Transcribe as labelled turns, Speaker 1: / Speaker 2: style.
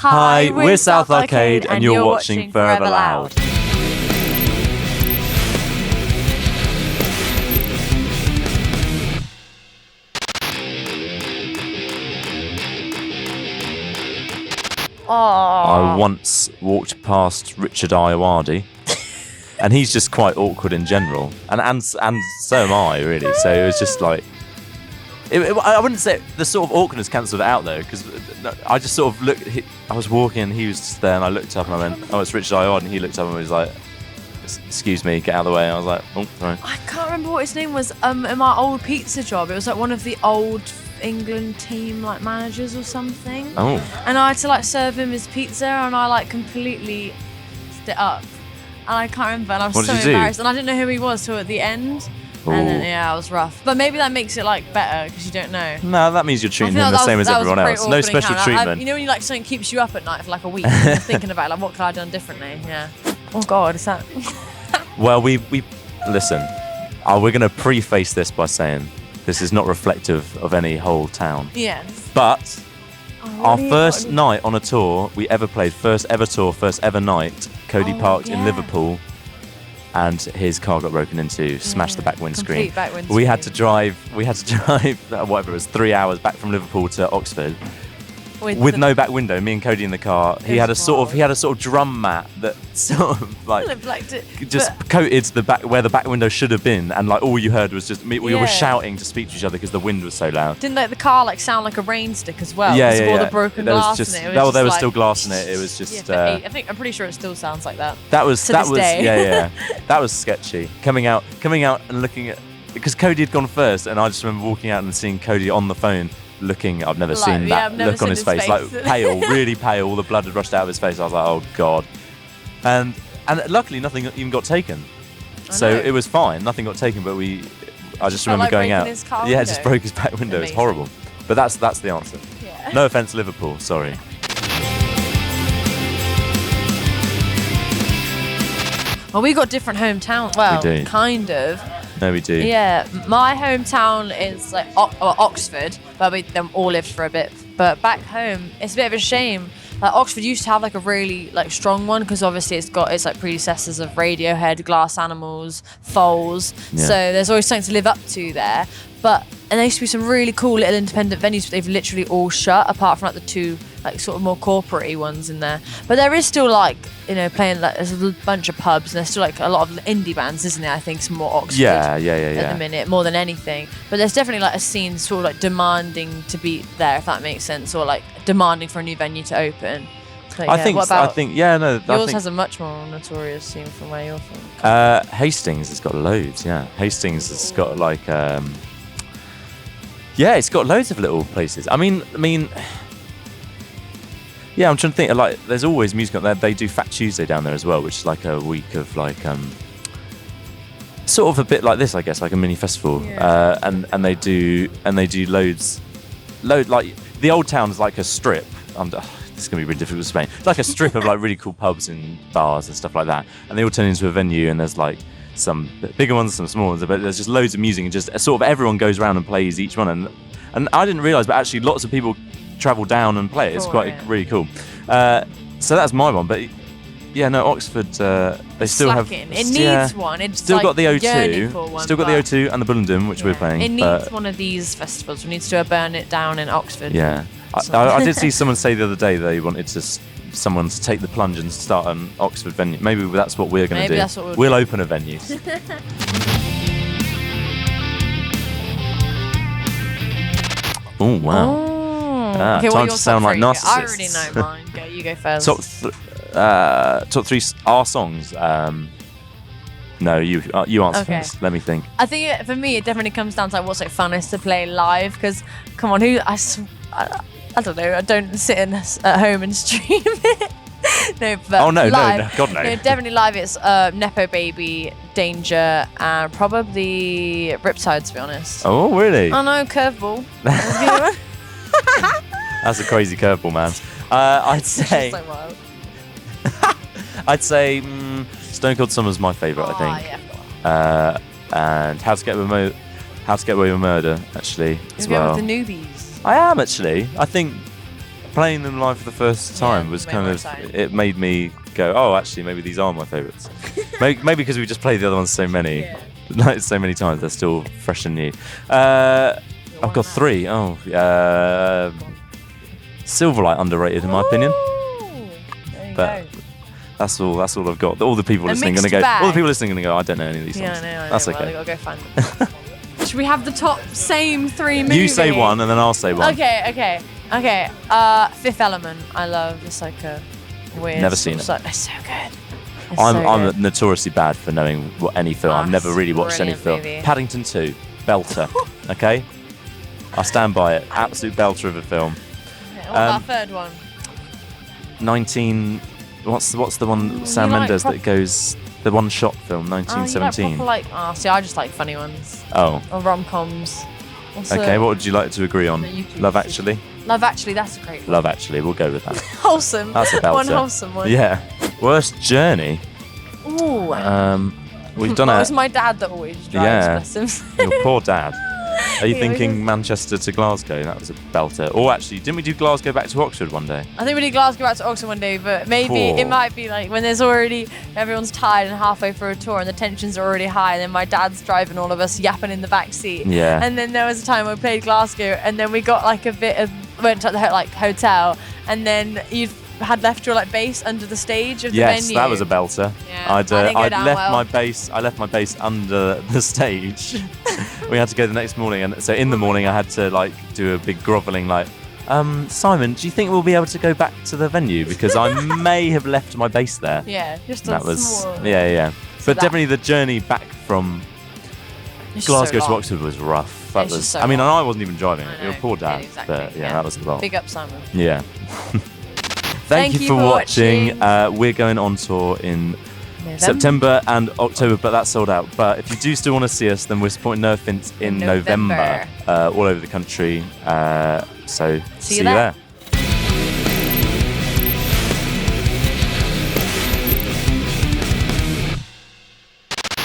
Speaker 1: Hi, we're South Arcade and you're watching Forever Loud. I once walked past Richard Ayoade, and he's just quite awkward in general, and so am I, really. So it was just like, I wouldn't say the sort of awkwardness cancelled it out though, because I just sort of looked. I was walking, and he was just there, and I looked up, and I went, "Oh, it's Richard Ayoade," and he looked up and was like, "Excuse me, get out of the way." And I was like, "Oh, sorry."
Speaker 2: I can't remember what his name was. In my old pizza job, it was like one of the old England team like managers or something.
Speaker 1: Oh.
Speaker 2: And I had to like serve him his pizza, and I like completely f***ed it up, and I can't remember, and I was so embarrassed, and I didn't know who he was till at the end. Ooh. And then it was rough, but maybe that makes it like better because you don't know.
Speaker 1: No, that means you're treating him the same as everyone else. No special treatment.
Speaker 2: You know when you like something keeps you up at night for like a week, and you're thinking about like what could I have done differently? Yeah. Oh God, is that?
Speaker 1: Well, we listen. We're going to preface this by saying this is not reflective of any whole town.
Speaker 2: Yes.
Speaker 1: But our first night on a tour we ever played, first ever tour, first ever night, Cody parked in Liverpool, and his car got broken into, smashed the back windscreen. We had to drive whatever it was, 3 hours back from Liverpool to Oxford. With no back window, me and Cody in the car. He had a sort of drum mat that sort of like coated the back where the back window should have been, and like all you heard was just we were shouting to speak to each other because the wind was so loud.
Speaker 2: Didn't like the car like sound like a rain stick as well?
Speaker 1: Yeah.
Speaker 2: All the broken glass in it.
Speaker 1: There was still glass in it. It was just.
Speaker 2: I'm pretty sure it still sounds like that.
Speaker 1: That was that was sketchy. Coming out and looking at, because Cody had gone first, and I just remember walking out and seeing Cody on the phone. Looking, I've never seen that look on his face, like pale, really pale. All the blood had rushed out of his face. I was like, oh God. And luckily nothing even got taken, so it was fine. Nothing got taken, but I just remember going out.
Speaker 2: His car
Speaker 1: window. It just broke his back window. Amazing. It's horrible, but that's the answer. Yeah. No offense, Liverpool. Sorry.
Speaker 2: Well, we got different hometowns. Well,
Speaker 1: we do.
Speaker 2: Kind of.
Speaker 1: No, we do.
Speaker 2: Yeah, my hometown is like Oxford, but we then all lived for a bit. But back home, it's a bit of a shame. Like Oxford used to have like a really like strong one because obviously it's like predecessors of Radiohead, Glass Animals, Foals. Yeah. So there's always something to live up to there. And there used to be some really cool little independent venues, but they've literally all shut apart from like the two like sort of more corporate-y ones in there. But there is still like, you know, playing like there's a bunch of pubs and there's still like a lot of indie bands, isn't there? I think some more Oxford at the minute, more than anything. But there's definitely like a scene sort of like demanding to be there, if that makes sense, or like demanding for a new venue to open. But,
Speaker 1: I think
Speaker 2: yours has a much more notorious scene from where you're from.
Speaker 1: Hastings has got loads. Yeah, Hastings has got like it's got loads of little places. I mean, yeah, I'm trying to think. Like, there's always music up there. They do Fat Tuesday down there as well, which is like a week of like sort of a bit like this, I guess, like a mini festival. Yeah. And they do loads like the old town is like a strip. This is gonna be really difficult to explain. It's like a strip of like really cool pubs and bars and stuff like that, and they all turn into a venue. And there's like some bigger ones, some small ones, but there's just loads of music and just sort of everyone goes around and plays each one. And I didn't realise, but actually lots of people travel down and play it. It's really cool. So that's my one. But yeah, no, Oxford, they still have.
Speaker 2: It needs one. It's
Speaker 1: still
Speaker 2: like
Speaker 1: got the O2. Still got the O2 and the Bullingdon, which we're playing.
Speaker 2: It needs one of these festivals. We need to do a Burn It Down in Oxford.
Speaker 1: Yeah. I did see someone say the other day they wanted someone to take the plunge and start an Oxford venue. Maybe that's what we're going to do.
Speaker 2: That's what
Speaker 1: we'll open a venue. Oh wow!
Speaker 2: Okay,
Speaker 1: time to sound like narcissists.
Speaker 2: I already know mine. Go, you go first.
Speaker 1: Top three are songs. No, you answer first. Let me think.
Speaker 2: I think for me, it definitely comes down to like, what's like funnest to play live. Because come on, I don't know. I don't sit at home and stream it. No, but live,
Speaker 1: no, God no.
Speaker 2: No, definitely live. It's Nepo Baby, Danger, and probably Riptide, to be honest.
Speaker 1: Oh really?
Speaker 2: Oh no, curveball.
Speaker 1: That's a crazy curveball, man. I'd say.
Speaker 2: So wild.
Speaker 1: I'd say Stone Cold Summer's my favourite. I think. Yeah. And How to Get Away with Murder, actually, as well.
Speaker 2: With the newbies.
Speaker 1: I am actually. I think playing them live for the first time was kind of, it made me go, oh, actually, maybe these are my favourites. maybe because we just played the other ones so many, like so many times, they're still fresh and new. I've got 3. Oh, Silverlight underrated in my opinion. But that's all I've got. All the people listening are gonna go. All the people listening are gonna go. I don't know any of these songs.
Speaker 2: Yeah, I know.
Speaker 1: That's
Speaker 2: okay. Well, they gotta go find them. Should we have the top same 3 movies?
Speaker 1: You say one, and then I'll say one.
Speaker 2: Okay. Fifth Element. I love. It's like a weird.
Speaker 1: Never seen it.
Speaker 2: It's so good.
Speaker 1: I'm notoriously bad for knowing any film. I've never really watched any film.
Speaker 2: Movie.
Speaker 1: Paddington 2, belter. Okay, I stand by it. Absolute belter of a film.
Speaker 2: Okay, what about third one?
Speaker 1: 19. What's the one Sam Mendes that goes the one-shot film 1917?
Speaker 2: See, I just like funny ones.
Speaker 1: Oh.
Speaker 2: Or rom-coms.
Speaker 1: Okay, what would you like to agree on? Love Actually?
Speaker 2: Love Actually, that's a great one.
Speaker 1: Love Actually, we'll go with that.
Speaker 2: Wholesome.
Speaker 1: That's a belter.
Speaker 2: One wholesome one.
Speaker 1: Yeah. Worst journey?
Speaker 2: Ooh.
Speaker 1: We've done
Speaker 2: it was my dad that always drives.
Speaker 1: Yeah. Your poor dad. Are you thinking Manchester to Glasgow? That was a belter. Or actually, didn't we do Glasgow back to Oxford one day?
Speaker 2: I think we did Glasgow back to Oxford one day, but maybe it might be like when there's already, everyone's tired and halfway through a tour and the tensions are already high, and then my dad's driving all of us yapping in the back seat.
Speaker 1: Yeah.
Speaker 2: And then there was a time we played Glasgow and then we got like went to the hotel, and then you had left your bass under the stage of the venue.
Speaker 1: Yes, that was a belter.
Speaker 2: Yeah,
Speaker 1: I left my bass under the stage. We had to go the next morning, and so in the morning I had to do a big grovelling Simon, do you think we'll be able to go back to the venue because I may have left my bass there?
Speaker 2: Yeah, just
Speaker 1: that was
Speaker 2: small.
Speaker 1: Yeah. So but definitely the journey back from Glasgow to Oxford was rough. That was. I mean, and I wasn't even driving it. Your poor dad. Yeah, exactly. But yeah, that was a lot.
Speaker 2: Big up, Simon.
Speaker 1: Yeah. Thank you for watching. We're going on tour in September and October, but that's sold out. But if you do still want to see us, then we're supporting No Offence in November all over the country. So see you there.